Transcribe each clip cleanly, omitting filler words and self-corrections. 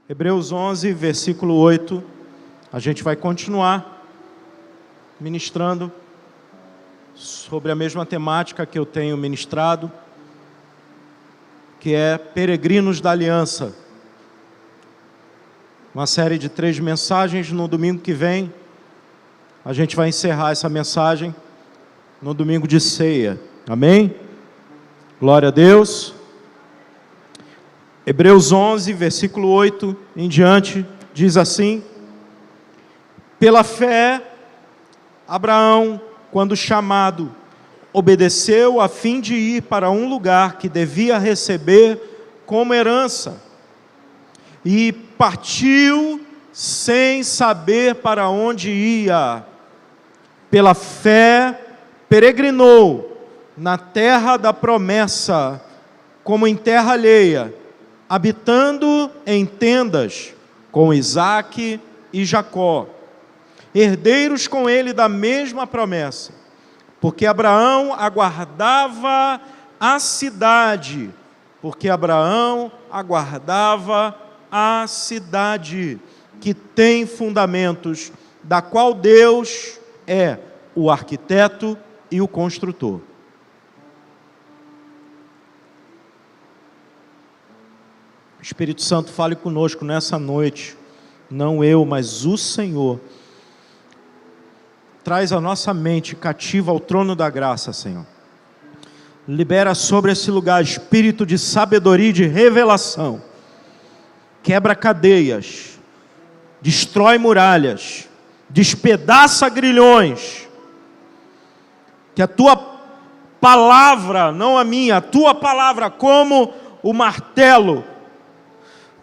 Hebreus 11, versículo 8, a gente vai continuar ministrando sobre a mesma temática que eu tenho ministrado, que é Peregrinos da Aliança. Uma série de 3 mensagens. No domingo que vem, a gente vai encerrar essa mensagem no domingo de ceia. Amém? Glória a Deus. Hebreus 11, versículo 8 em diante, diz assim: pela fé, Abraão, quando chamado, obedeceu a fim de ir para um lugar que devia receber como herança, e partiu sem saber para onde ia. Pela fé, peregrinou na terra da promessa, como em terra alheia, habitando em tendas com Isaque e Jacó, herdeiros com ele da mesma promessa, porque Abraão aguardava a cidade, que tem fundamentos, da qual Deus é o arquiteto e o construtor. Espírito Santo, fale conosco nessa noite, não eu, mas o Senhor. Traz a nossa mente cativa ao trono da graça, Senhor. Libera sobre esse lugar espírito de sabedoria e de revelação. Quebra cadeias, destrói muralhas, despedaça grilhões. Que a tua palavra, não a minha, a tua palavra, como o martelo,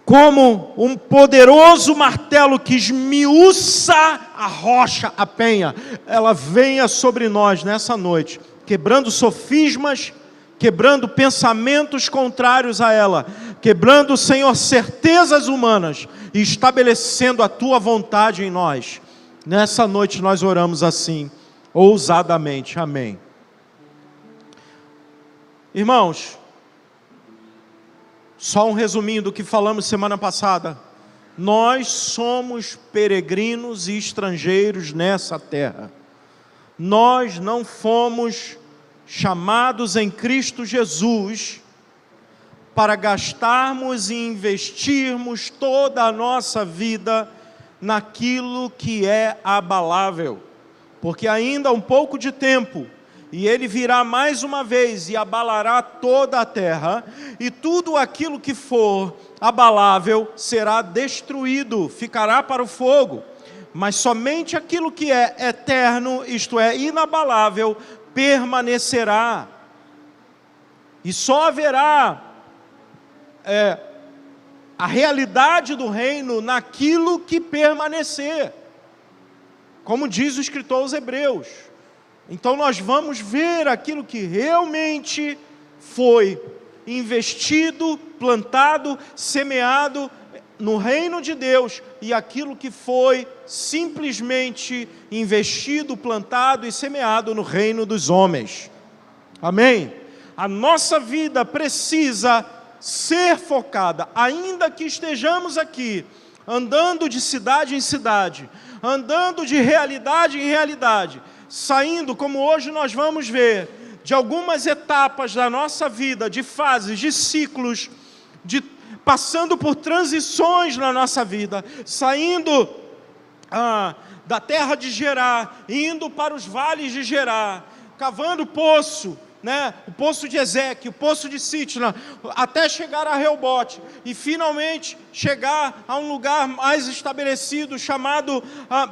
como um poderoso martelo que esmiuça a rocha, a penha, ela venha sobre nós nessa noite, quebrando sofismas, quebrando pensamentos contrários a ela, quebrando, Senhor, certezas humanas e estabelecendo a tua vontade em nós. Nessa noite nós oramos assim, ousadamente. Amém. Irmãos, só um resuminho do que falamos semana passada. Nós somos peregrinos e estrangeiros nessa terra. Nós não fomos chamados em Cristo Jesus para gastarmos e investirmos toda a nossa vida naquilo que é abalável. Porque ainda há um pouco de tempo, e ele virá mais uma vez e abalará toda a terra, e tudo aquilo que for abalável será destruído, ficará para o fogo. Mas somente aquilo que é eterno, isto é, inabalável, permanecerá. E só haverá a realidade do reino naquilo que permanecer. Como diz o escritor aos Hebreus. Então nós vamos ver aquilo que realmente foi investido, plantado, semeado no reino de Deus, e aquilo que foi simplesmente investido, plantado e semeado no reino dos homens. Amém? A nossa vida precisa ser focada, ainda que estejamos aqui, andando de cidade em cidade, andando de realidade em realidade, saindo, como hoje nós vamos ver, de algumas etapas da nossa vida, de fases, de ciclos, passando por transições na nossa vida, saindo da terra de Gerar, indo para os vales de Gerar, cavando poço, o poço de Ezeque, o poço de Sitna, até chegar a Reobote, e finalmente chegar a um lugar mais estabelecido, chamado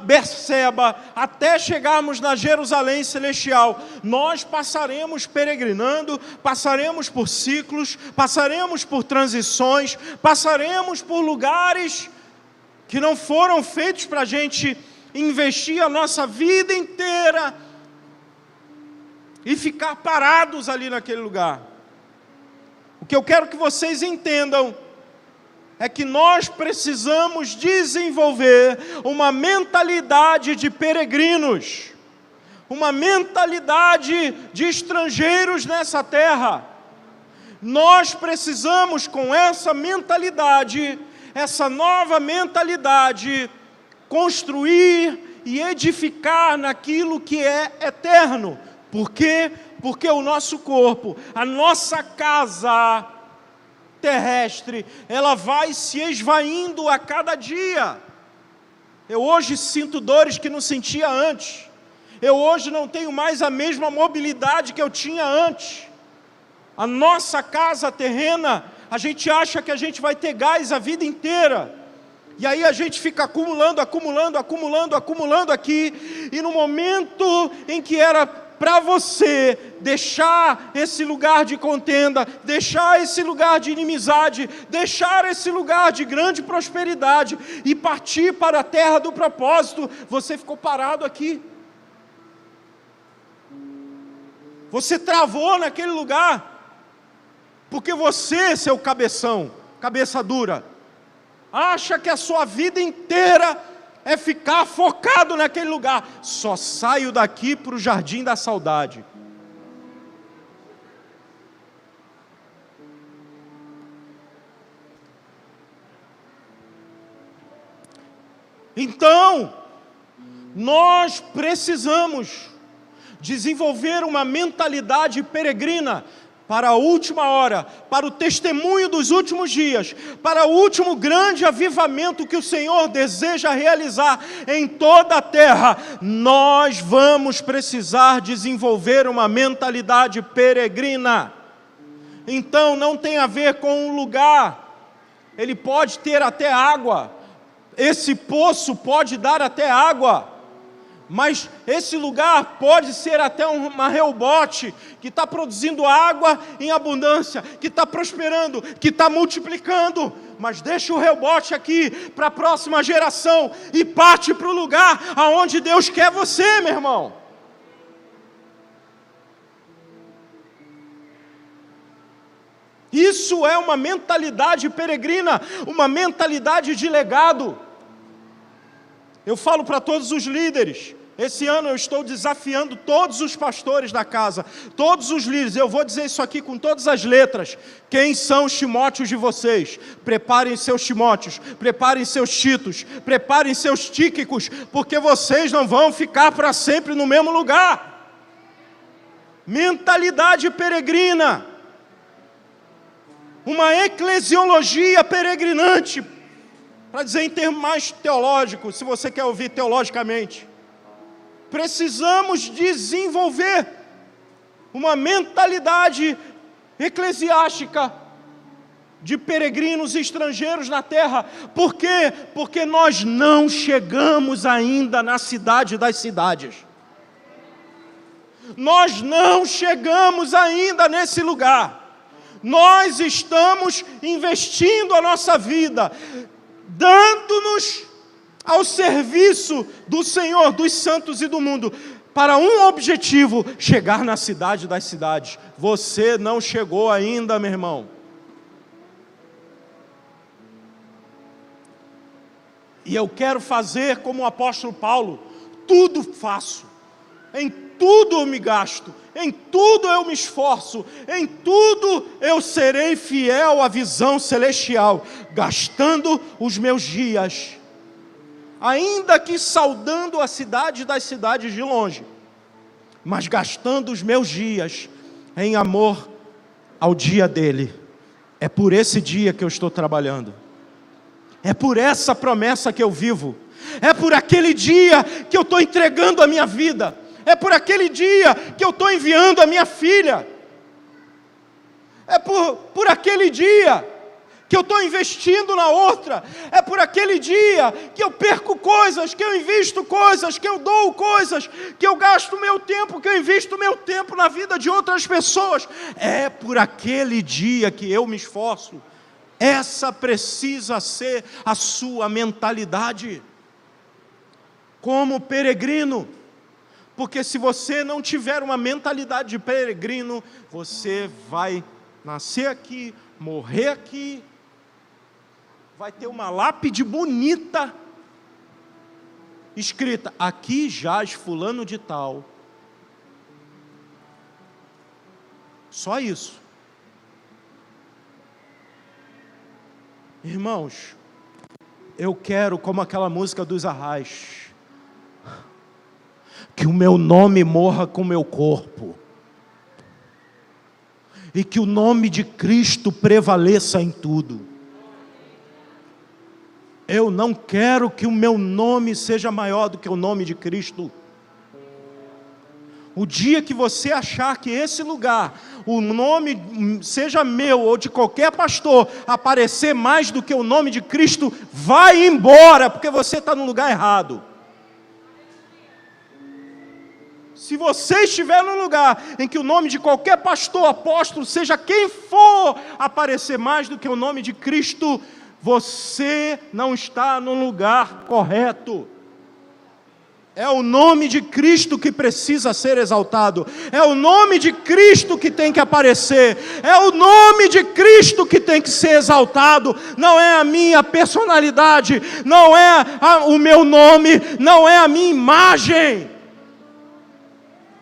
Berseba, até chegarmos na Jerusalém Celestial. Nós passaremos peregrinando, passaremos por ciclos, passaremos por transições, passaremos por lugares que não foram feitos para a gente investir a nossa vida inteira e ficar parados ali naquele lugar. O que eu quero que vocês entendam é que nós precisamos desenvolver uma mentalidade de peregrinos, uma mentalidade de estrangeiros nessa terra. Nós precisamos, com essa mentalidade, essa nova mentalidade, construir e edificar naquilo que é eterno. Por quê? Porque o nosso corpo, a nossa casa terrestre, ela vai se esvaindo a cada dia. Eu hoje sinto dores que não sentia antes. Eu hoje não tenho mais a mesma mobilidade que eu tinha antes. A nossa casa terrena, a gente acha que a gente vai ter gás a vida inteira. E aí a gente fica acumulando aqui. E no momento em que era para você deixar esse lugar de contenda, deixar esse lugar de inimizade, deixar esse lugar de grande prosperidade e partir para a terra do propósito, você ficou parado aqui. Você travou naquele lugar, porque você, seu cabeção, cabeça dura, acha que a sua vida inteira é ficar focado naquele lugar. Só saio daqui para o jardim da saudade. Então, nós precisamos desenvolver uma mentalidade peregrina para a última hora, para o testemunho dos últimos dias, para o último grande avivamento que o Senhor deseja realizar em toda a terra. Nós vamos precisar desenvolver uma mentalidade peregrina. Então não tem a ver com um lugar, ele pode ter até água, esse poço pode dar até água, mas esse lugar pode ser até uma Rehobote, que está produzindo água em abundância, que está prosperando, que está multiplicando. Mas deixa o Rehobote aqui para a próxima geração e parte para o lugar aonde Deus quer você, meu irmão. Isso é uma mentalidade peregrina, uma mentalidade de legado. Eu falo para todos os líderes. Esse ano eu estou desafiando todos os pastores da casa, todos os líderes. Eu vou dizer isso aqui com todas as letras. Quem são os Timóteos de vocês? Preparem seus Timóteos, preparem seus Titos, preparem seus Tíquicos, porque vocês não vão ficar para sempre no mesmo lugar. Mentalidade peregrina. Uma eclesiologia peregrinante, para dizer em termos mais teológicos, se você quer ouvir teologicamente. Precisamos desenvolver uma mentalidade eclesiástica de peregrinos estrangeiros na terra. Por quê? Porque nós não chegamos ainda na cidade das cidades. Nós não chegamos ainda nesse lugar. Nós estamos investindo a nossa vida, dando-nos ao serviço do Senhor, dos santos e do mundo, para um objetivo: chegar na cidade das cidades. Você não chegou ainda, meu irmão. E eu quero fazer como o apóstolo Paulo: tudo faço, em tudo eu me gasto, em tudo eu me esforço, em tudo eu serei fiel à visão celestial, gastando os meus dias, ainda que saudando a cidade das cidades de longe, mas gastando os meus dias em amor ao dia dele. É por esse dia que eu estou trabalhando, é por essa promessa que eu vivo, é por aquele dia que eu estou entregando a minha vida, é por aquele dia que eu estou enviando a minha filha, é por aquele dia que eu estou investindo na outra, é por aquele dia que eu perco coisas, que eu invisto coisas, que eu dou coisas, que eu gasto meu tempo, que eu invisto meu tempo na vida de outras pessoas. É por aquele dia que eu me esforço. Essa precisa ser a sua mentalidade como peregrino. Porque se você não tiver uma mentalidade de peregrino, você vai nascer aqui, morrer aqui, vai ter uma lápide bonita, escrita: aqui jaz fulano de tal. Só isso. Irmãos, Eu quero, como aquela música dos Arrais, que o meu nome morra com o meu corpo, e que o nome de Cristo prevaleça em tudo. Eu não quero que o meu nome seja maior do que o nome de Cristo. O dia que você achar que esse lugar, o nome seja meu ou de qualquer pastor, aparecer mais do que o nome de Cristo, vai embora, porque você está no lugar errado. Se você estiver num lugar em que o nome de qualquer pastor, apóstolo, seja quem for, aparecer mais do que o nome de Cristo, você não está no lugar correto. É o nome de Cristo que precisa ser exaltado. É o nome de Cristo que tem que aparecer. É o nome de Cristo que tem que ser exaltado. Não é a minha personalidade, não é o meu nome, não é a minha imagem.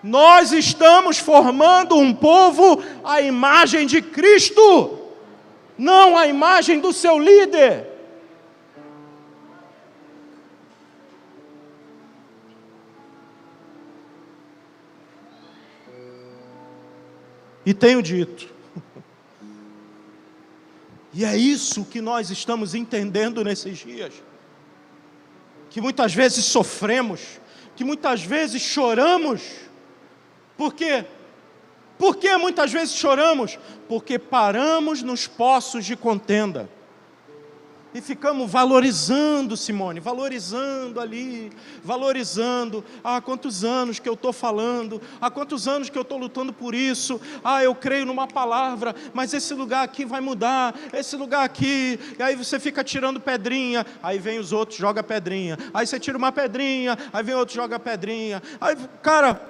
Nós estamos formando um povo à imagem de Cristo, não à imagem do seu líder. E tenho dito, e é isso que nós estamos entendendo nesses dias, que muitas vezes sofremos, que muitas vezes choramos. Por quê? Por que muitas vezes choramos? Porque paramos nos poços de contenda e ficamos valorizando, Simone, valorizando ali, valorizando, há quantos anos que eu estou falando, há quantos anos que eu estou lutando por isso, eu creio numa palavra, mas esse lugar aqui vai mudar, esse lugar aqui, e aí você fica tirando pedrinha, aí vem os outros, joga pedrinha, aí você tira uma pedrinha, aí vem outro, joga pedrinha, aí, cara,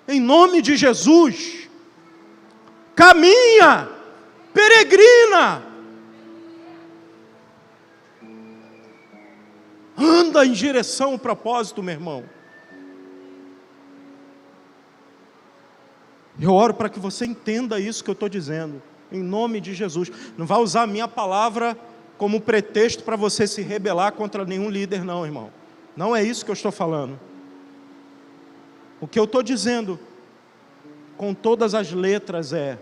em nome de Jesus, caminha, peregrina, anda em direção ao propósito, meu irmão. Eu oro para que você entenda isso que eu estou dizendo, em nome de Jesus. Não vai usar a minha palavra como pretexto para você se rebelar contra nenhum líder, não, irmão. Não é isso que eu estou falando. O que eu estou dizendo, com todas as letras, é: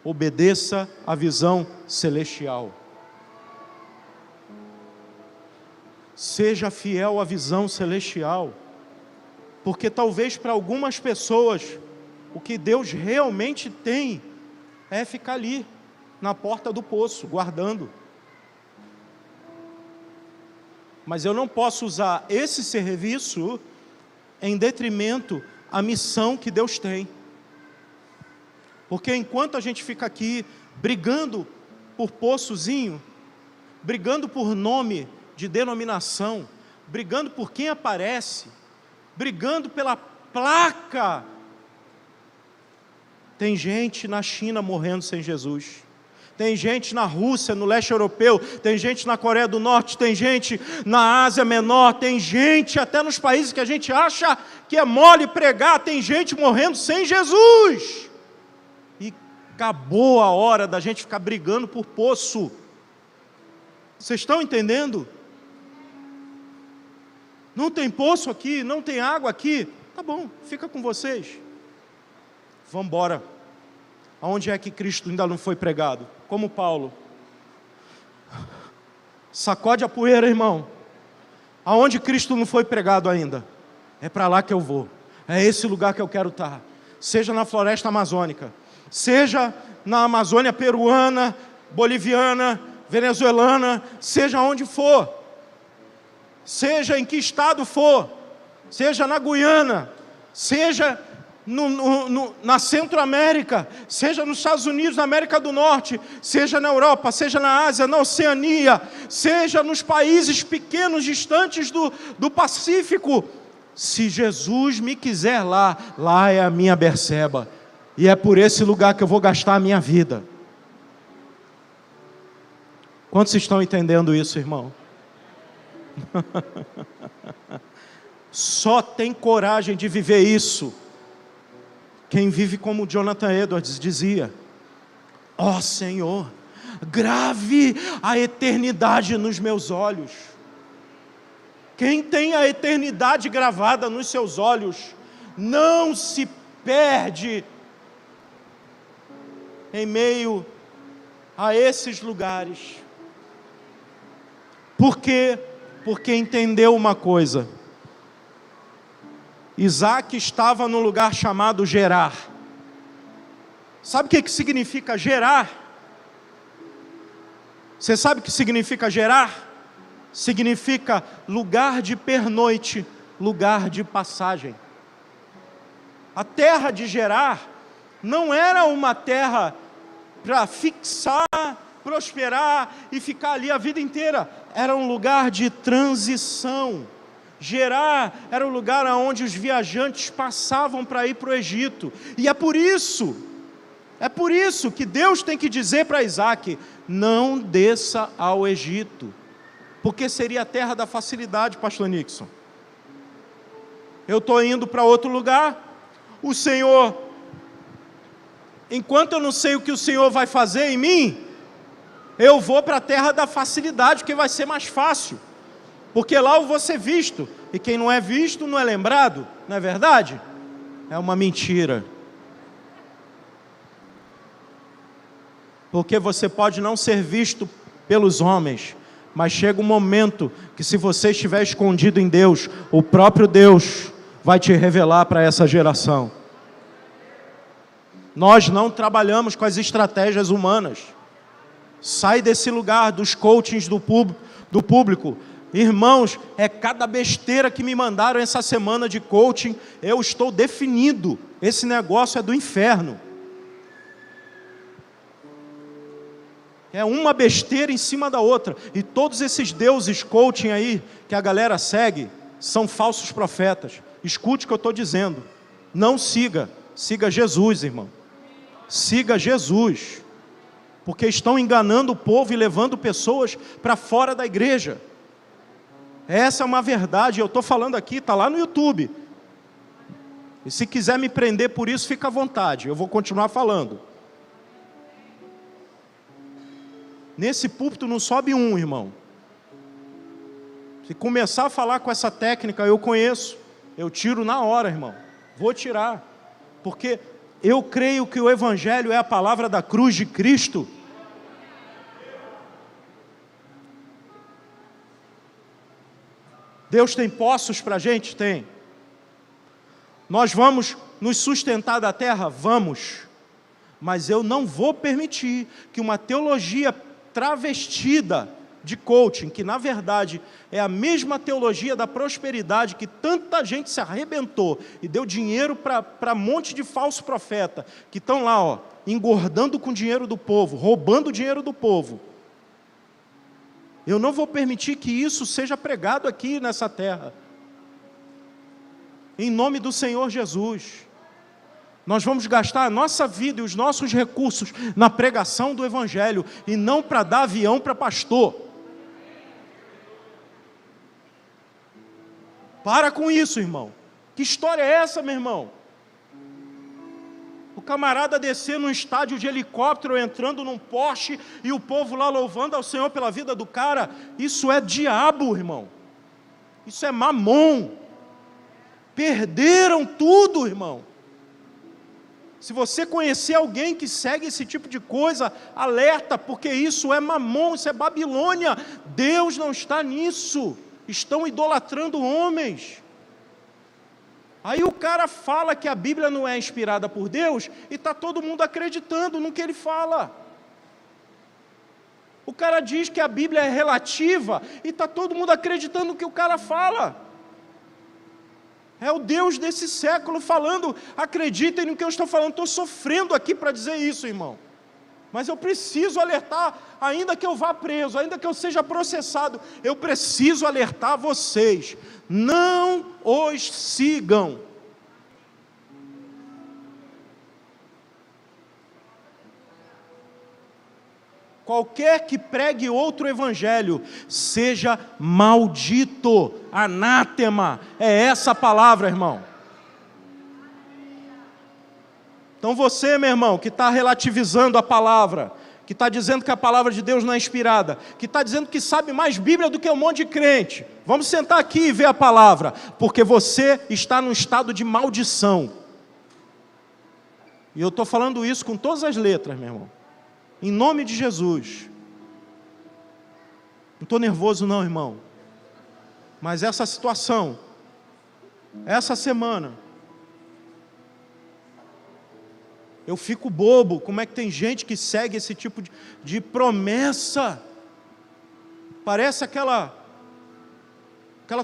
obedeça à visão celestial. Seja fiel à visão celestial, porque talvez para algumas pessoas, o que Deus realmente tem, é ficar ali, na porta do poço, guardando. Mas eu não posso usar esse serviço em detrimento à missão que Deus tem. Porque enquanto a gente fica aqui, brigando por poçozinho, brigando por nome de denominação, brigando por quem aparece, brigando pela placa. Tem gente na China morrendo sem Jesus, tem gente na Rússia, no leste europeu, tem gente na Coreia do Norte, tem gente na Ásia Menor, tem gente até nos países que a gente acha que é mole pregar, tem gente morrendo sem Jesus. E acabou a hora da gente ficar brigando por poço. Vocês estão entendendo? Não tem poço aqui, não tem água aqui. Tá bom, fica com vocês. Vamos embora. Aonde é que Cristo ainda não foi pregado? Como Paulo. Sacode a poeira, irmão. Aonde Cristo não foi pregado ainda? É para lá que eu vou. É esse lugar que eu quero estar. Seja na floresta amazônica, seja na Amazônia peruana, boliviana, venezuelana, seja onde for. Seja em que estado for, seja na Guiana, seja na Centro-América, seja nos Estados Unidos, na América do Norte, seja na Europa, seja na Ásia, na Oceania, seja nos países pequenos, distantes do Pacífico. Se Jesus me quiser lá é a minha Berseba, e é por esse lugar que eu vou gastar a minha vida. Quantos estão entendendo isso, irmão? Só tem coragem de viver isso quem vive como Jonathan Edwards dizia: ó Senhor, grave a eternidade nos meus olhos. Quem tem a eternidade gravada nos seus olhos, não se perde em meio a esses lugares. Por quê? Porque entendeu uma coisa. Isaac estava num lugar chamado Gerar. Sabe o que significa Gerar? Você sabe o que significa Gerar? Significa lugar de pernoite, lugar de passagem. A terra de Gerar não era uma terra para fixar, prosperar e ficar ali a vida inteira. Era um lugar de transição. Gerar era o lugar onde os viajantes passavam para ir para o Egito. E é por isso que Deus tem que dizer para Isaac: não desça ao Egito, porque seria a terra da facilidade, pastor Nixon. Eu estou indo para outro lugar, o Senhor, enquanto eu não sei o que o Senhor vai fazer em mim, eu vou para a terra da facilidade, que vai ser mais fácil, porque lá eu vou ser visto, e quem não é visto não é lembrado, não é verdade? É uma mentira. Porque você pode não ser visto pelos homens, mas chega um momento que, se você estiver escondido em Deus, o próprio Deus vai te revelar para essa geração. Nós não trabalhamos com as estratégias humanas. Sai desse lugar dos coachings do público. Irmãos, é cada besteira que me mandaram essa semana de coaching. Eu estou definido. Esse negócio é do inferno. É uma besteira em cima da outra. E todos esses deuses coaching aí, que a galera segue, são falsos profetas. Escute o que eu estou dizendo. Não siga. Siga Jesus, irmão. Siga Jesus. Porque estão enganando o povo e levando pessoas para fora da igreja. Essa é uma verdade. Eu estou falando aqui, está lá no YouTube. E se quiser me prender por isso, fica à vontade. Eu vou continuar falando. Nesse púlpito não sobe um, irmão. Se começar a falar com essa técnica, eu conheço. Eu tiro na hora, irmão. Vou tirar. Porque eu creio que o Evangelho é a palavra da cruz de Cristo. Deus tem poços para a gente? Tem. Nós vamos nos sustentar da terra? Vamos. Mas eu não vou permitir que uma teologia travestida de coaching, que na verdade é a mesma teologia da prosperidade, que tanta gente se arrebentou e deu dinheiro para um monte de falso profeta, que estão lá, engordando com o dinheiro do povo, roubando o dinheiro do povo. Eu não vou permitir que isso seja pregado aqui nessa terra. Em nome do Senhor Jesus. Nós vamos gastar a nossa vida e os nossos recursos na pregação do Evangelho, e não para dar avião para pastor. Para com isso, irmão. Que história é essa, meu irmão? O camarada descer num estádio de helicóptero, entrando num Porsche, e o povo lá louvando ao Senhor pela vida do cara. Isso é diabo, irmão. Isso é mamon. Perderam tudo, irmão. Se você conhecer alguém que segue esse tipo de coisa, alerta, porque isso é mamon, isso é Babilônia. Deus não está nisso. Estão idolatrando homens. Aí o cara fala que a Bíblia não é inspirada por Deus, e está todo mundo acreditando no que ele fala. O cara diz que a Bíblia é relativa, e está todo mundo acreditando no que o cara fala. É o Deus desse século falando. Acreditem no que eu estou falando. Estou sofrendo aqui para dizer isso, irmão. Mas eu preciso alertar, ainda que eu vá preso, ainda que eu seja processado, eu preciso alertar vocês. Não os sigam. Qualquer que pregue outro evangelho, seja maldito, anátema. É essa a palavra, irmão. Então você, meu irmão, que está relativizando a palavra, que está dizendo que a palavra de Deus não é inspirada, que está dizendo que sabe mais Bíblia do que um monte de crente. Vamos sentar aqui e ver a palavra, porque você está num estado de maldição. E eu estou falando isso com todas as letras, meu irmão. Em nome de Jesus. Não estou nervoso não, irmão. Mas essa situação, essa semana, eu fico bobo, como é que tem gente que segue esse tipo de promessa? Parece aquela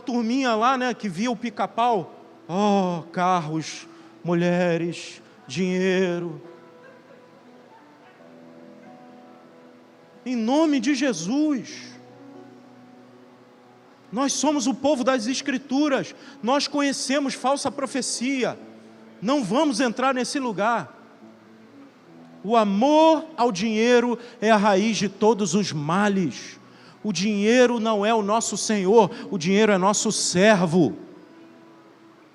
turminha lá, né, que via o pica-pau. Oh, carros, mulheres, dinheiro. Em nome de Jesus. Nós somos o povo das Escrituras. Nós conhecemos falsa profecia. Não vamos entrar nesse lugar. O amor ao dinheiro é a raiz de todos os males. O dinheiro não é o nosso Senhor, o dinheiro é nosso servo.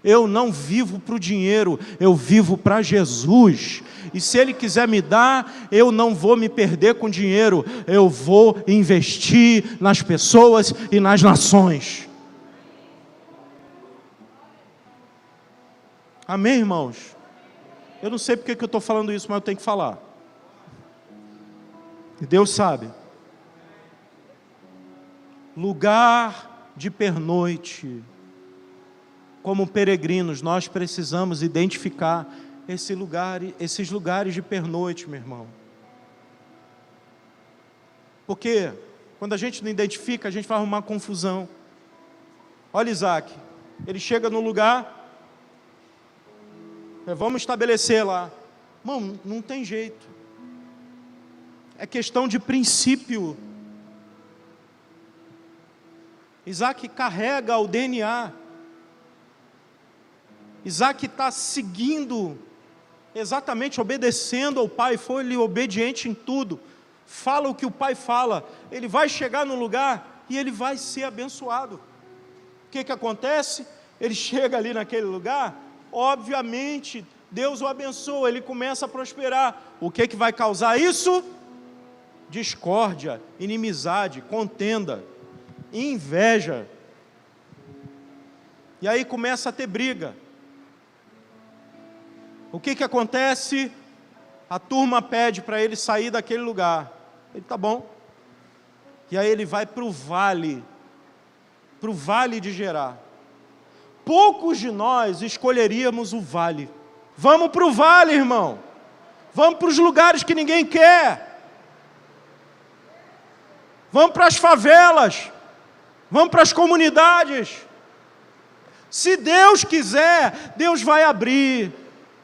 Eu não vivo para o dinheiro, eu vivo para Jesus. E se Ele quiser me dar, eu não vou me perder com dinheiro, eu vou investir nas pessoas e nas nações. Amém, irmãos? Eu não sei porque que eu estou falando isso, mas eu tenho que falar. E Deus sabe. Lugar de pernoite. Como peregrinos, nós precisamos identificar esses lugares de pernoite, meu irmão. Porque quando a gente não identifica, a gente vai arrumar confusão. Olha Isaac, ele chega no lugar, vamos estabelecer lá. Irmão, não tem jeito. É questão de princípio. Isaac carrega o DNA. Isaac está seguindo, exatamente obedecendo ao pai, foi-lhe obediente em tudo. Fala o que o pai fala. Ele vai chegar no lugar e ele vai ser abençoado. O que acontece? Ele chega ali naquele lugar, obviamente, Deus o abençoa, ele começa a prosperar. O que vai causar isso? Discórdia, inimizade, contenda, inveja. E aí começa a ter briga. O que acontece? A turma pede para ele sair daquele lugar. Ele, tá bom. E aí ele vai para o vale de Gerar. Poucos de nós escolheríamos o vale. Vamos para o vale, irmão. Vamos para os lugares que ninguém quer. Vamos para as favelas. Vamos para as comunidades. Se Deus quiser, Deus vai abrir.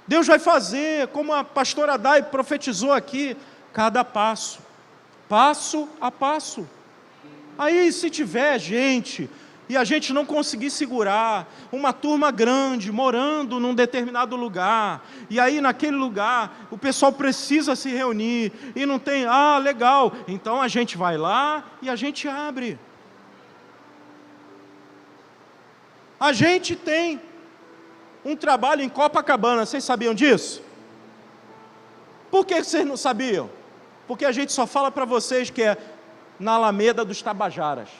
Deus vai fazer, como a pastora Dai profetizou aqui, cada passo, passo a passo. Aí se tiver gente, e a gente não conseguir segurar, uma turma grande, morando num determinado lugar, e aí naquele lugar, o pessoal precisa se reunir, e não tem, legal, então a gente vai lá, e a gente abre. A gente tem um trabalho em Copacabana, vocês sabiam disso? Por que vocês não sabiam? Porque a gente só fala para vocês que é na Alameda dos Tabajaras.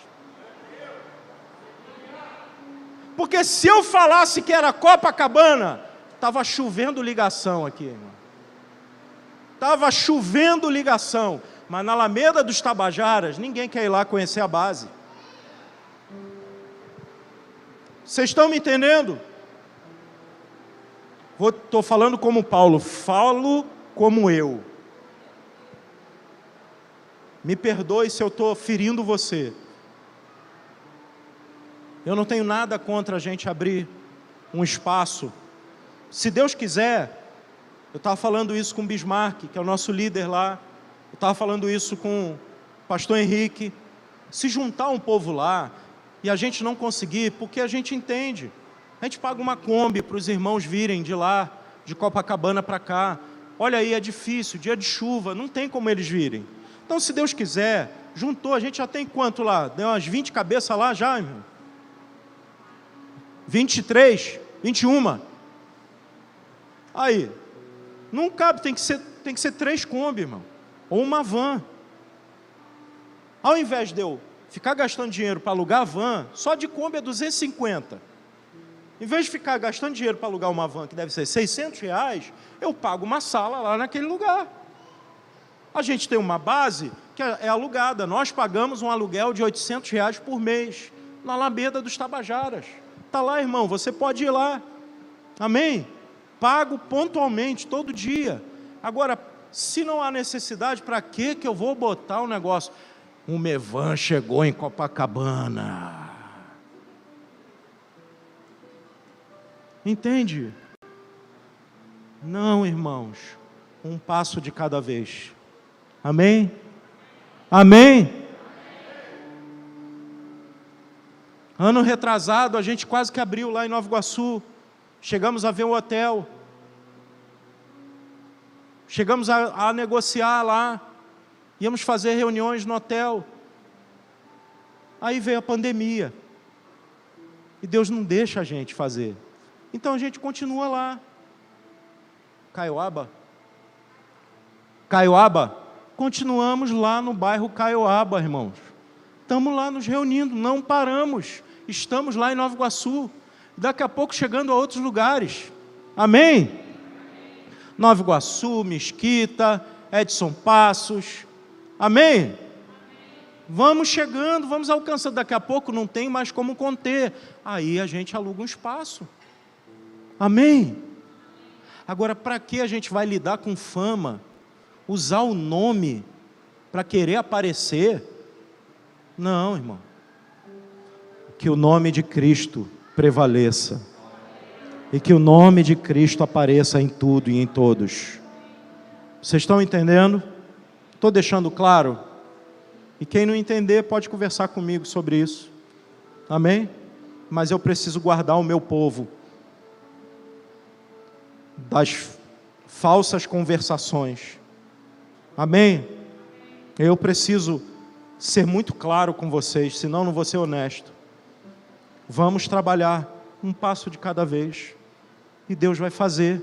Porque se eu falasse que era Copacabana, estava chovendo ligação aqui, irmão. Estava chovendo ligação, mas na Alameda dos Tabajaras, ninguém quer ir lá conhecer a base. Vocês estão me entendendo? Estou falando como Paulo, falo como eu. Me perdoe se eu estou ferindo você. Eu não tenho nada contra a gente abrir um espaço. Se Deus quiser, eu estava falando isso com o Bismarck, que é o nosso líder lá. Eu estava falando isso com o pastor Henrique. Se juntar um povo lá e a gente não conseguir, porque a gente entende. A gente paga uma Kombi para os irmãos virem de lá, de Copacabana para cá. Olha aí, é difícil, dia de chuva, não tem como eles virem. Então, se Deus quiser, juntou, a gente já tem quanto lá? Deu umas 20 cabeças lá já, irmão? 23, 21. Aí, não cabe, tem que ser 3 Kombi, irmão. ou uma van. Ao invés de eu ficar gastando dinheiro para alugar a van, só de Kombi é 250. Em vez de ficar gastando dinheiro para alugar uma van, que deve ser R$600, eu pago uma sala lá naquele lugar. A gente tem uma base que é alugada. Nós pagamos um aluguel de R$800 por mês, na Alameda dos Tabajaras. Está lá, irmão, você pode ir lá. Amém? Pago pontualmente, todo dia. Agora, se não há necessidade, para que eu vou botar o negócio? Um Mevan chegou em Copacabana. Entende? Não, irmãos. Um passo de cada vez. Amém? Amém? Ano retrasado, a gente quase que abriu lá em Nova Iguaçu. Chegamos a ver um hotel. Chegamos a negociar lá. Íamos fazer reuniões no hotel. Aí veio a pandemia. E Deus não deixa a gente fazer. Então a gente continua lá. Caioaba? Caioaba? Continuamos lá no bairro Caioaba, irmãos. Estamos lá nos reunindo, não paramos. Estamos lá em Nova Iguaçu. Daqui a pouco chegando a outros lugares. Amém? Nova Iguaçu, Mesquita, Edson Passos. Amém? Vamos chegando, vamos alcançando. Daqui a pouco não tem mais como conter. Aí a gente aluga um espaço. Amém? Agora, para que a gente vai lidar com fama? Usar o nome para querer aparecer? Não, irmão. Que o nome de Cristo prevaleça. E que o nome de Cristo apareça em tudo e em todos. Vocês estão entendendo? Estou deixando claro? E quem não entender pode conversar comigo sobre isso. Amém? Mas eu preciso guardar o meu povo das falsas conversações. Amém? Eu preciso ser muito claro com vocês, senão não vou ser honesto. Vamos trabalhar um passo de cada vez. E Deus vai fazer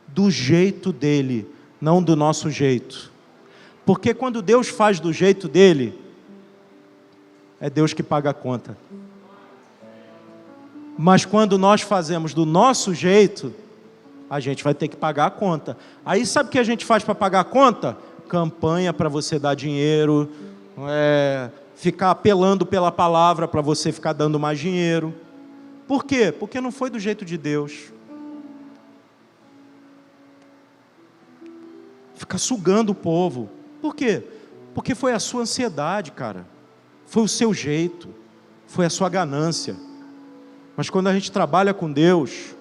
do jeito dele, não do nosso jeito. Porque quando Deus faz do jeito dele, é Deus que paga a conta. Mas quando nós fazemos do nosso jeito, a gente vai ter que pagar a conta. Aí sabe o que a gente faz para pagar a conta? Campanha para você dar dinheiro, ficar apelando pela palavra para você ficar dando mais dinheiro. Por quê? Porque não foi do jeito de Deus. Ficar sugando o povo. Por quê? Porque foi a sua ansiedade, cara. Foi o seu jeito. Foi a sua ganância. Mas quando a gente trabalha com Deus,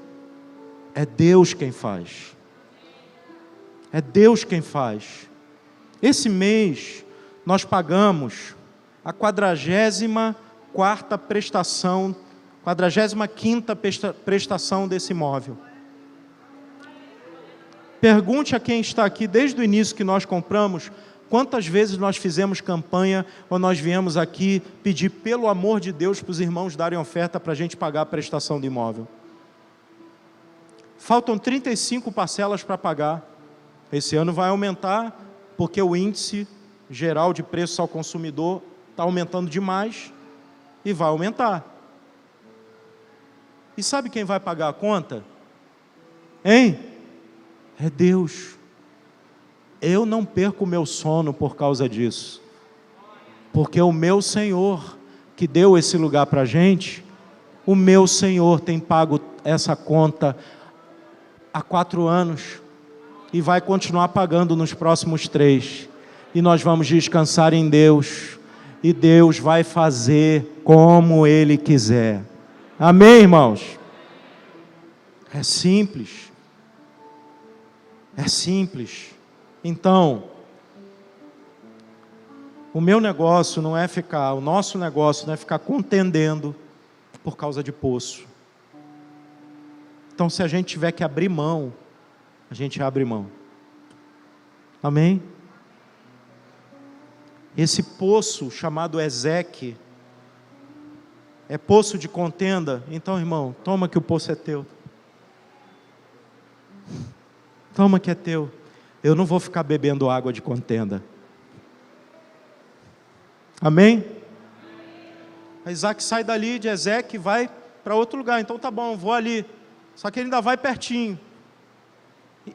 é Deus quem faz. É Deus quem faz. Esse mês, nós pagamos a 44ª prestação, 45ª prestação desse imóvel. Pergunte a quem está aqui desde o início que nós compramos, quantas vezes nós fizemos campanha ou nós viemos aqui pedir pelo amor de Deus para os irmãos darem oferta para a gente pagar a prestação do imóvel. Faltam 35 parcelas para pagar. Esse ano vai aumentar, porque o índice geral de preços ao consumidor está aumentando demais e vai aumentar. E sabe quem vai pagar a conta? Hein? É Deus. Eu não perco o meu sono por causa disso. Porque o meu Senhor, que deu esse lugar para a gente, o meu Senhor tem pago essa conta há 4 anos e vai continuar pagando nos próximos 3. E nós vamos descansar em Deus. E Deus vai fazer como Ele quiser. Amém, irmãos? É simples. É simples. Então, o nosso negócio não é ficar contendendo por causa de poço. Então, se a gente tiver que abrir mão, a gente abre mão. Amém? Esse poço chamado Ezeque é poço de contenda. Então, irmão, toma que o poço é teu. Toma que é teu. Eu não vou ficar bebendo água de contenda. Amém? Isaac sai dali de Ezeque e vai para outro lugar. Então tá bom, vou ali. Só que ele ainda vai pertinho.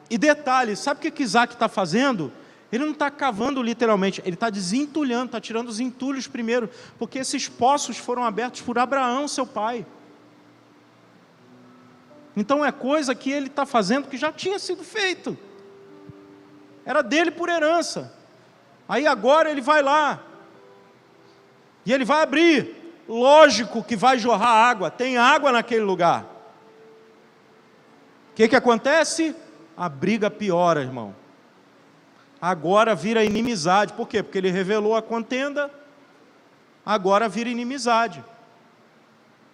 E detalhe, sabe o que Isaac está fazendo? Ele não está cavando literalmente, ele está desentulhando, está tirando os entulhos primeiro, porque esses poços foram abertos por Abraão, seu pai. Então é coisa que ele está fazendo que já tinha sido feito. Era dele por herança. Aí agora ele vai lá, e ele vai abrir. Lógico que vai jorrar água, tem água naquele lugar. O que acontece? A briga piora, irmão. Agora vira inimizade. Por quê? Porque ele revelou a contenda, agora vira inimizade.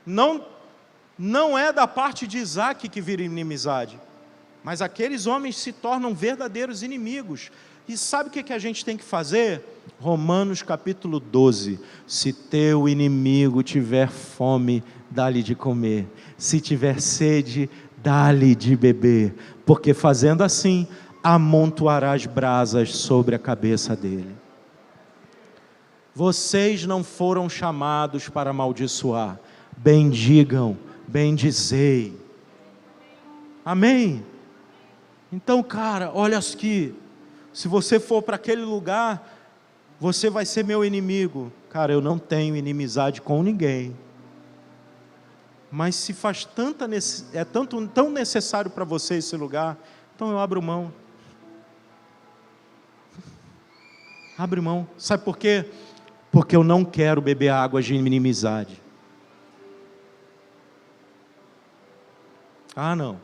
Não é da parte de Isaac que vira inimizade, mas aqueles homens se tornam verdadeiros inimigos. E sabe o que a gente tem que fazer? Romanos capítulo 12, se teu inimigo tiver fome, dá-lhe de comer, se tiver sede, dá-lhe de beber, porque fazendo assim, amontoarás brasas sobre a cabeça dele. Vocês não foram chamados para amaldiçoar, bendigam, bendizei. Amém? Então, cara, olha aqui, se você for para aquele lugar, você vai ser meu inimigo. Cara, eu não tenho inimizade com ninguém. Mas se faz tão necessário para você esse lugar, então eu abro mão. Abre mão. Sabe por quê? Porque eu não quero beber água de inimizade. Ah, não.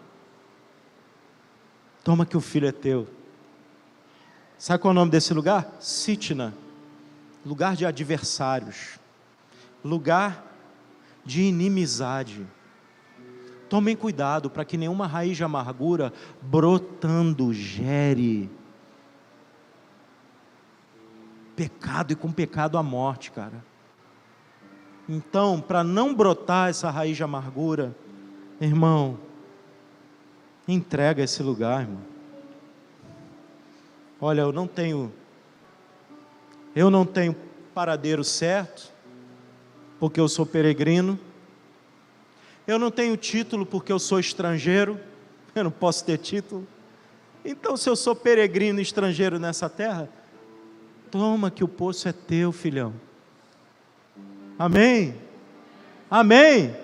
Toma que o filho é teu. Sabe qual é o nome desse lugar? Sitna. Lugar de adversários. Lugar de inimizade. Tomem cuidado para que nenhuma raiz de amargura brotando gere pecado, e com pecado a morte, cara. Então, para não brotar essa raiz de amargura, irmão, entrega esse lugar, irmão. Olha, eu não tenho paradeiro certo, porque eu sou peregrino. Eu não tenho título porque eu sou estrangeiro. Eu não posso ter título. Então, se eu sou peregrino e estrangeiro nessa terra, toma que o poço é teu, filhão. Amém? Amém?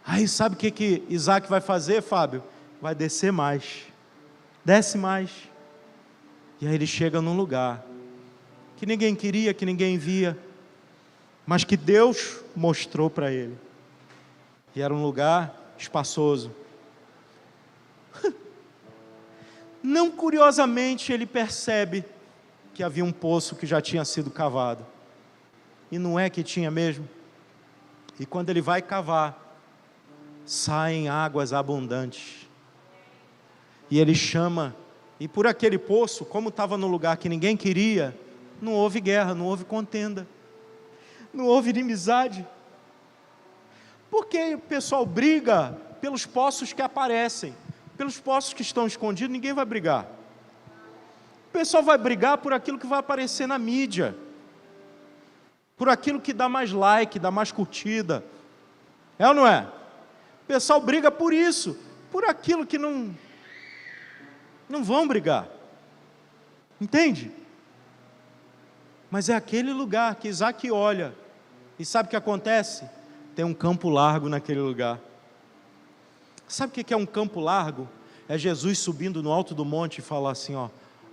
Aí sabe o que Isaac vai fazer, Fábio? Vai descer mais. Desce mais. E aí ele chega num lugar que ninguém queria, que ninguém via, mas que Deus mostrou para ele. E era um lugar espaçoso. Não curiosamente ele percebe que havia um poço que já tinha sido cavado. E não é que tinha mesmo. E quando ele vai cavar, saem águas abundantes. E ele chama, e por aquele poço, como estava no lugar que ninguém queria, não houve guerra, não houve contenda, não houve inimizade. Porque o pessoal briga pelos poços que aparecem, pelos poços que estão escondidos, ninguém vai brigar. O pessoal vai brigar por aquilo que vai aparecer na mídia, por aquilo que dá mais like, dá mais curtida. É ou não é? O pessoal briga por isso, por aquilo que não vão brigar. Entende? Mas é aquele lugar que Isaac olha, e sabe o que acontece? Tem um campo largo naquele lugar. Sabe o que é um campo largo? É Jesus subindo no alto do monte e falar assim, ó,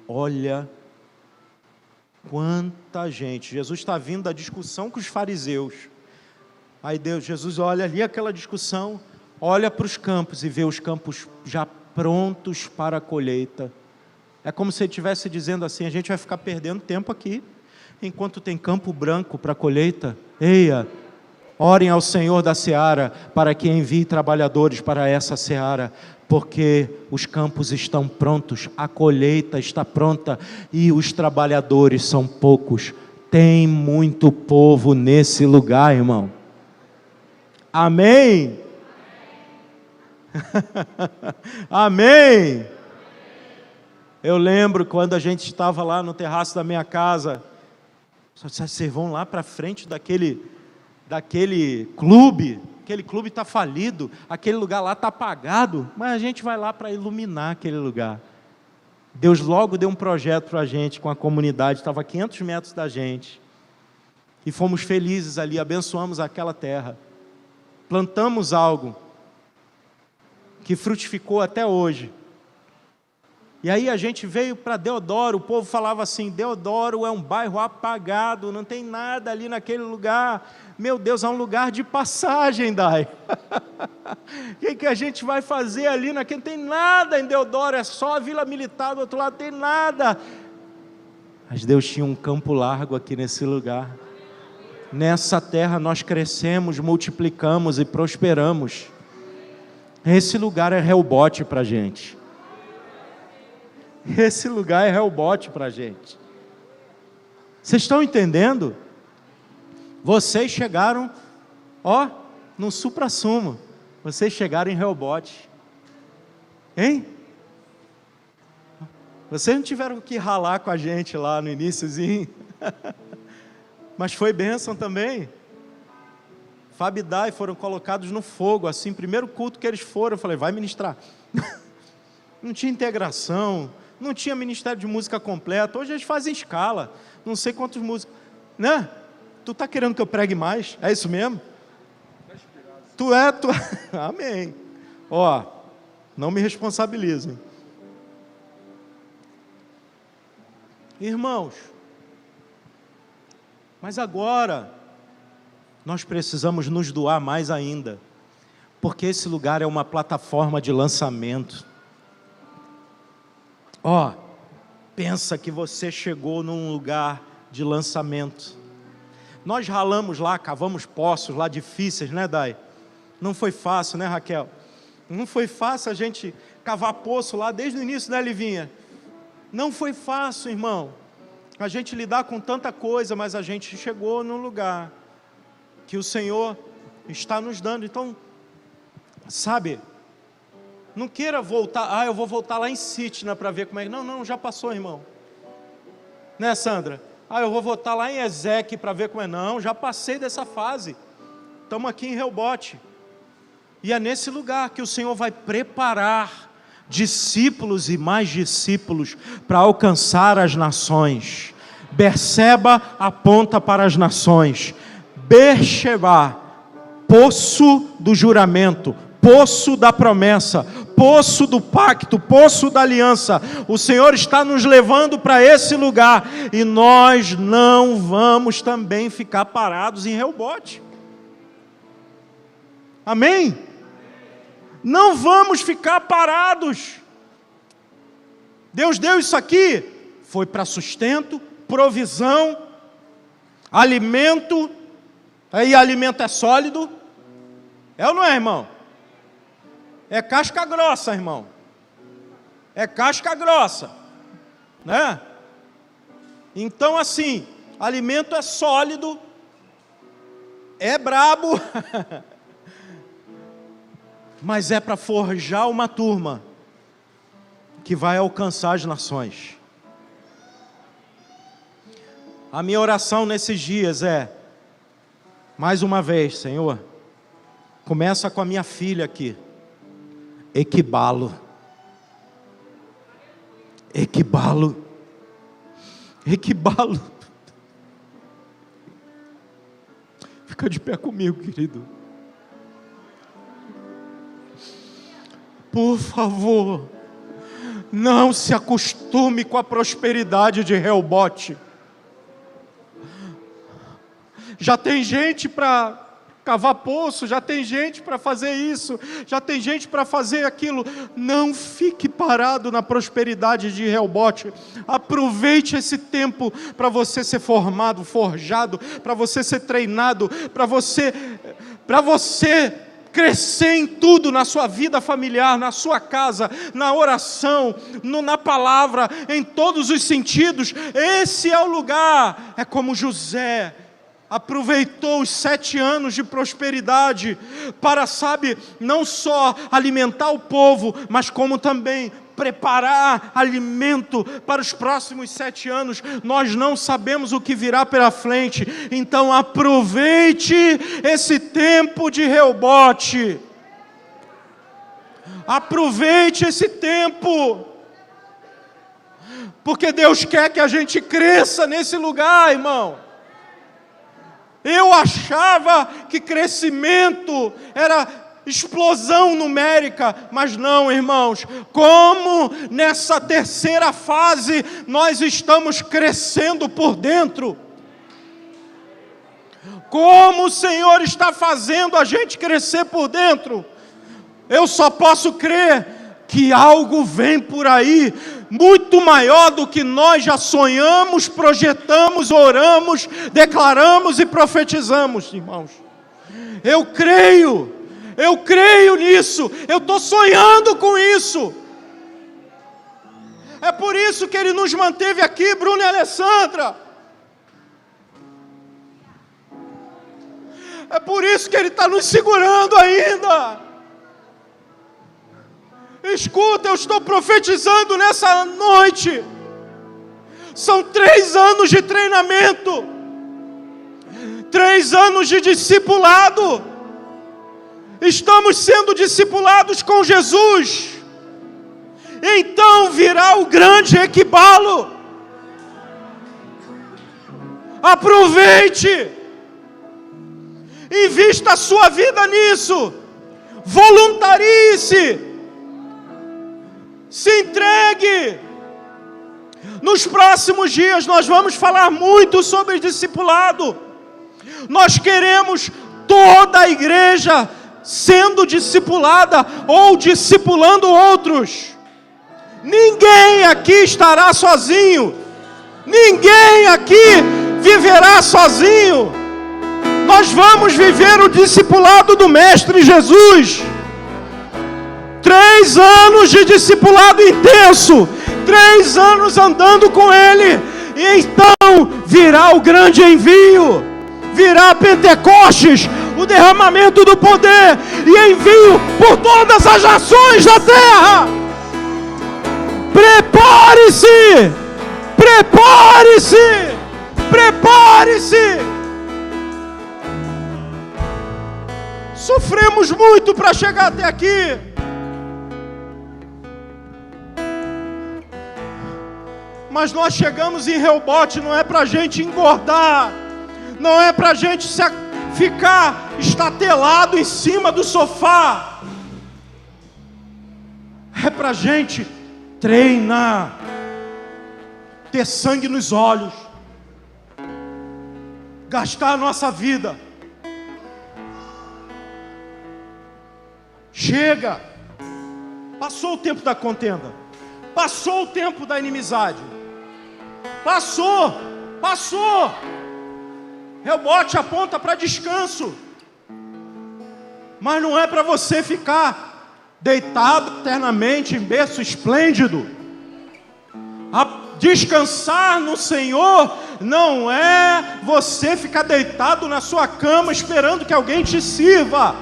olha quanta gente. Jesus está vindo da discussão com os fariseus. Aí Jesus olha ali aquela discussão, olha para os campos e vê os campos já prontos para a colheita. É como se ele estivesse dizendo assim, a gente vai ficar perdendo tempo aqui, enquanto tem campo branco para a colheita. Eia, orem ao Senhor da seara, para que envie trabalhadores para essa seara, porque os campos estão prontos, a colheita está pronta, e os trabalhadores são poucos. Tem muito povo nesse lugar, irmão. Amém? Amém? Eu lembro quando a gente estava lá no terraço da minha casa, vocês vão lá para frente daquele clube, aquele clube está falido, aquele lugar lá está apagado, mas a gente vai lá para iluminar aquele lugar. Deus logo deu um projeto para a gente com a comunidade, estava a 500 metros da gente, e fomos felizes ali, abençoamos aquela terra, plantamos algo que frutificou até hoje. E aí a gente veio para Deodoro, o povo falava assim, Deodoro é um bairro apagado, não tem nada ali naquele lugar. Meu Deus, é um lugar de passagem, Dai. O que a gente vai fazer ali? Não tem nada em Deodoro, é só a Vila Militar, do outro lado tem nada. Mas Deus tinha um campo largo aqui nesse lugar. Nessa terra nós crescemos, multiplicamos e prosperamos. Esse lugar é Rehobote para a gente. Esse lugar é Rehobote para a gente. Vocês estão entendendo? Vocês chegaram, no supra-sumo. Vocês chegaram em Rehobote. Hein? Vocês não tiveram que ralar com a gente lá no iniciozinho. Mas foi bênção também. Fábio e Dai foram colocados no fogo, assim, primeiro culto que eles foram, eu falei, vai ministrar. Não tinha integração, não tinha ministério de música completo, hoje eles fazem escala, não sei quantos músicos, né? Tu está querendo que eu pregue mais? É isso mesmo? Tu amém. Não me responsabilizem. Irmãos, mas agora, nós precisamos nos doar mais ainda, porque esse lugar é uma plataforma de lançamento. Pensa que você chegou num lugar de lançamento. Nós ralamos lá, cavamos poços lá difíceis, né, Dai? Não foi fácil, né, Raquel? Não foi fácil a gente cavar poço lá desde o início, né, Livinha? Não foi fácil, irmão, a gente lidar com tanta coisa, mas a gente chegou num lugar que o Senhor está nos dando. Então, sabe, não queira voltar, eu vou voltar lá em Sitna para ver como é. Não, já passou, irmão. Né, Sandra? Eu vou voltar lá em Ezequiel para ver como é. Não, já passei dessa fase. Estamos aqui em Rehobote. E é nesse lugar que o Senhor vai preparar discípulos e mais discípulos para alcançar as nações. Berseba aponta para as nações. Beersheba, poço do juramento, poço da promessa, poço do pacto, poço da aliança. O Senhor está nos levando para esse lugar, e nós não vamos também ficar parados em Rehobote. Amém? Não vamos ficar parados. Deus deu isso aqui, foi para sustento, provisão, alimento. Aí alimento é sólido, é ou não é, irmão? É casca grossa, irmão. É casca grossa, né? Então assim, alimento é sólido, é brabo, mas é para forjar uma turma que vai alcançar as nações. A minha oração nesses dias é, mais uma vez, Senhor, começa com a minha filha aqui, equibalo, fica de pé comigo, querido, por favor, não se acostume com a prosperidade de Rehobote. Já tem gente para cavar poço, já tem gente para fazer isso, já tem gente para fazer aquilo. Não fique parado na prosperidade de Rehobote. Aproveite esse tempo para você ser formado, forjado, para você ser treinado, para você crescer em tudo, na sua vida familiar, na sua casa, na oração, na palavra, em todos os sentidos. Esse é o lugar. É como José aproveitou os 7 anos de prosperidade para, não só alimentar o povo, mas como também preparar alimento para os próximos 7 anos. Nós não sabemos o que virá pela frente. Então aproveite esse tempo de Reobote. Aproveite esse tempo. Porque Deus quer que a gente cresça nesse lugar, irmão. Eu achava que crescimento era explosão numérica, mas não, irmãos. Como nessa terceira fase nós estamos crescendo por dentro. Como o Senhor está fazendo a gente crescer por dentro. Eu só posso crer que algo vem por aí, muito maior do que nós já sonhamos, projetamos, oramos, declaramos e profetizamos, irmãos. Eu creio nisso, eu estou sonhando com isso. É por isso que Ele nos manteve aqui, Bruno e Alessandra. É por isso que Ele está nos segurando ainda. Escuta, eu estou profetizando nessa noite. São 3 anos de treinamento, 3 anos de discipulado. Estamos sendo discipulados com Jesus. Então virá o grande equibalo. Aproveite. Invista a sua vida nisso. Voluntarie-se. Se entregue. Nos próximos dias nós vamos falar muito sobre discipulado. Nós queremos toda a igreja sendo discipulada ou discipulando outros. Ninguém aqui estará sozinho. Ninguém aqui viverá sozinho. Nós vamos viver o discipulado do Mestre Jesus. 3 anos de discipulado intenso, 3 anos andando com Ele, e então virá o grande envio, virá Pentecostes, o derramamento do poder e envio por todas as nações da terra. Prepare-se, prepare-se, prepare-se. Sofremos muito para chegar até aqui. Mas nós chegamos em Reobote, não é para a gente engordar, não é para a gente ficar estatelado em cima do sofá, é para a gente treinar, ter sangue nos olhos, gastar a nossa vida. Chega, passou o tempo da contenda, passou o tempo da inimizade. Passou. Reobote aponta para descanso. Mas não é para você ficar deitado eternamente em berço esplêndido. Descansar no Senhor não é você ficar deitado na sua cama esperando que alguém te sirva.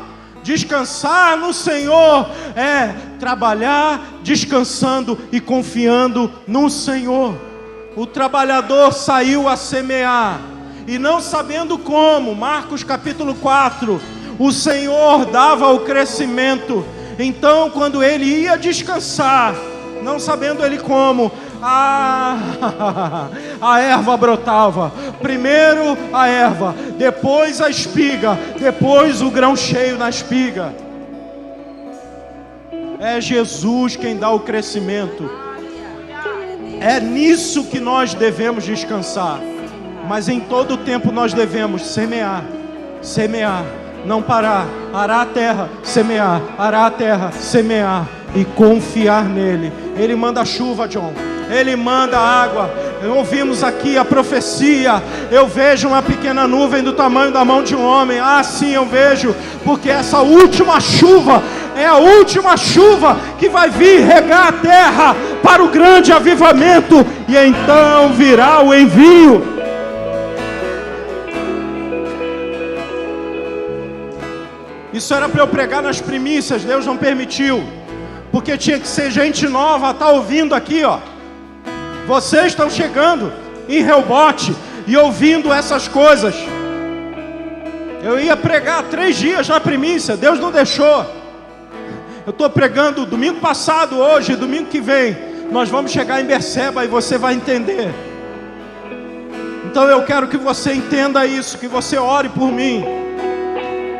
Descansar no Senhor é trabalhar descansando e confiando no Senhor. O trabalhador saiu a semear e não sabendo como, Marcos capítulo 4, o Senhor dava o crescimento. Então quando ele ia descansar, não sabendo ele como, a erva brotava. Primeiro a erva, depois a espiga, depois o grão cheio na espiga. É Jesus quem dá o crescimento. É nisso que nós devemos descansar. Mas em todo o tempo nós devemos semear, não parar, arar a terra, semear, arar a terra, semear e confiar nele. Ele manda chuva, John. Ele manda água. Ouvimos aqui a profecia. Eu vejo uma pequena nuvem do tamanho da mão de um homem. Ah, sim, eu vejo. Porque essa última chuva é a última chuva que vai vir regar a terra para o grande avivamento. E então virá o envio. Isso era para eu pregar nas primícias. Deus não permitiu. porque tinha que ser gente nova, tá ouvindo aqui, ó. Vocês estão chegando em Rehobote e ouvindo essas coisas. Eu ia pregar 3 dias na primícia, Deus não deixou. Eu estou pregando domingo passado, hoje, domingo que vem. Nós vamos chegar em Berseba e você vai entender. Então eu quero que você entenda isso, que você ore por mim.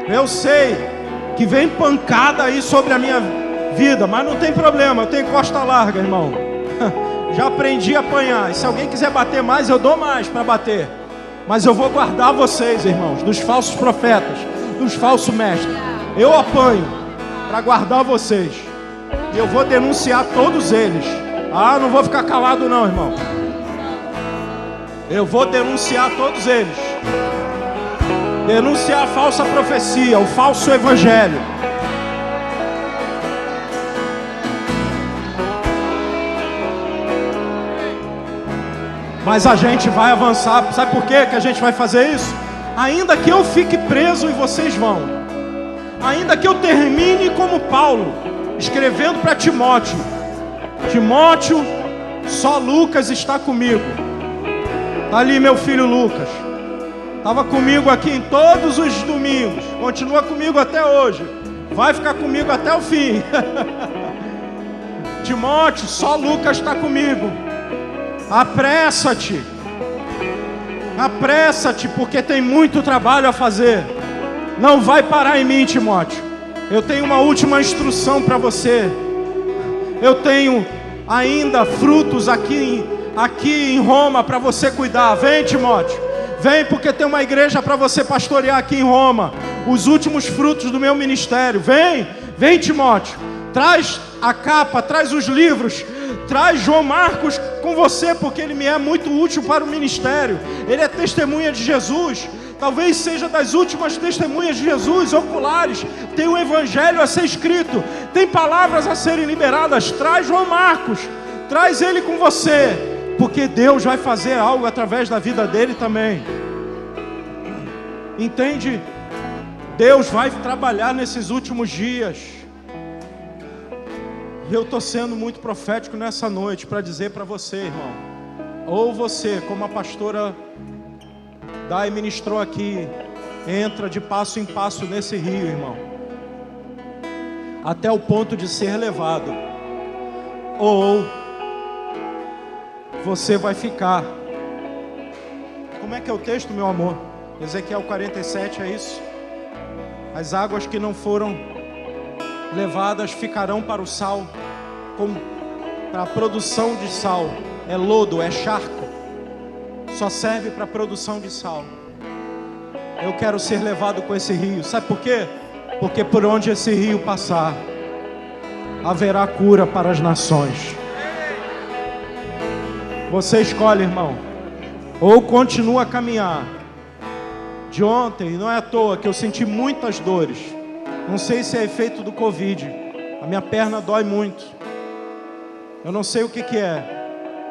Eu sei que vem pancada aí sobre a minha vida, mas não tem problema, eu tenho costa larga, irmão. Já aprendi a apanhar, e se alguém quiser bater mais, eu dou mais para bater. Mas eu vou guardar vocês, irmãos, dos falsos profetas, dos falsos mestres. Eu apanho para guardar vocês. E eu vou denunciar todos eles. Ah, não vou ficar calado não, irmão. Eu vou denunciar todos eles. Denunciar a falsa profecia, o falso evangelho. Mas a gente vai avançar. Sabe por quê que a gente vai fazer isso? Ainda que eu fique preso e vocês vão. Ainda que eu termine como Paulo, escrevendo para Timóteo. Timóteo, só Lucas está comigo. Está ali meu filho Lucas. Estava comigo aqui em todos os domingos. Continua comigo até hoje. Vai ficar comigo até o fim. Timóteo, só Lucas está comigo. Apressa-te. Apressa-te, porque tem muito trabalho a fazer. Não vai parar em mim, Timóteo. Eu tenho uma última instrução para você. Eu tenho ainda frutos aqui em Roma para você cuidar. Vem, Timóteo. Vem, porque tem uma igreja para você pastorear aqui em Roma. Os últimos frutos do meu ministério. Vem, Timóteo. Traz a capa, traz os livros. Traz João Marcos com você, porque ele me é muito útil para o ministério. Ele é testemunha de Jesus. Talvez seja das últimas testemunhas de Jesus, oculares. Tem o evangelho a ser escrito. Tem palavras a serem liberadas. Traz João Marcos. Traz ele com você. Porque Deus vai fazer algo através da vida dele também. Entende? Deus vai trabalhar nesses últimos dias. Eu estou sendo muito profético nessa noite para dizer para você, irmão. Ou você, como a pastora Dai ministrou aqui, entra de passo em passo nesse rio, irmão. Até o ponto de ser levado. Ou você vai ficar. Como é que é o texto, meu amor? Ezequiel 47, é isso? As águas que não foram levadas ficarão para o sal, para a produção de sal. É lodo, é charco. Só serve para a produção de sal. Eu quero ser levado com esse rio. Sabe por quê? Porque por onde esse rio passar, haverá cura para as nações. Você escolhe, irmão. Ou continua a caminhar. De ontem, não é à toa que eu senti muitas dores. Não sei se é efeito do Covid. A minha perna dói muito. Eu não sei o que é.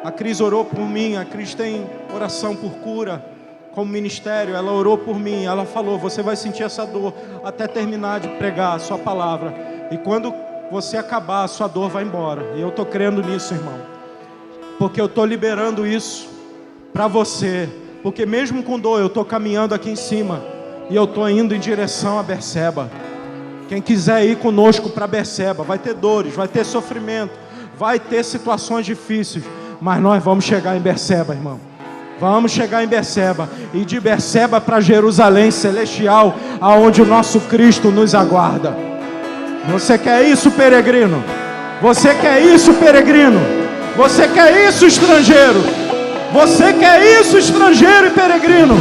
A Cris orou por mim. A Cris tem oração por cura como ministério. Ela orou por mim. Ela falou, você vai sentir essa dor até terminar de pregar a sua palavra. E quando você acabar, a sua dor vai embora. E eu estou crendo nisso, irmão. Porque eu estou liberando isso para você. Porque mesmo com dor, eu estou caminhando aqui em cima. E eu estou indo em direção a Berseba. Quem quiser ir conosco para Berseba, vai ter dores, vai ter sofrimento, vai ter situações difíceis. Mas nós vamos chegar em Berseba, irmão. Vamos chegar em Berseba. E de Berseba para Jerusalém celestial, aonde o nosso Cristo nos aguarda. Você quer isso, peregrino? Você quer isso, peregrino? Você quer isso, estrangeiro? Você quer isso, estrangeiro e peregrino?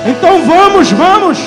Então vamos.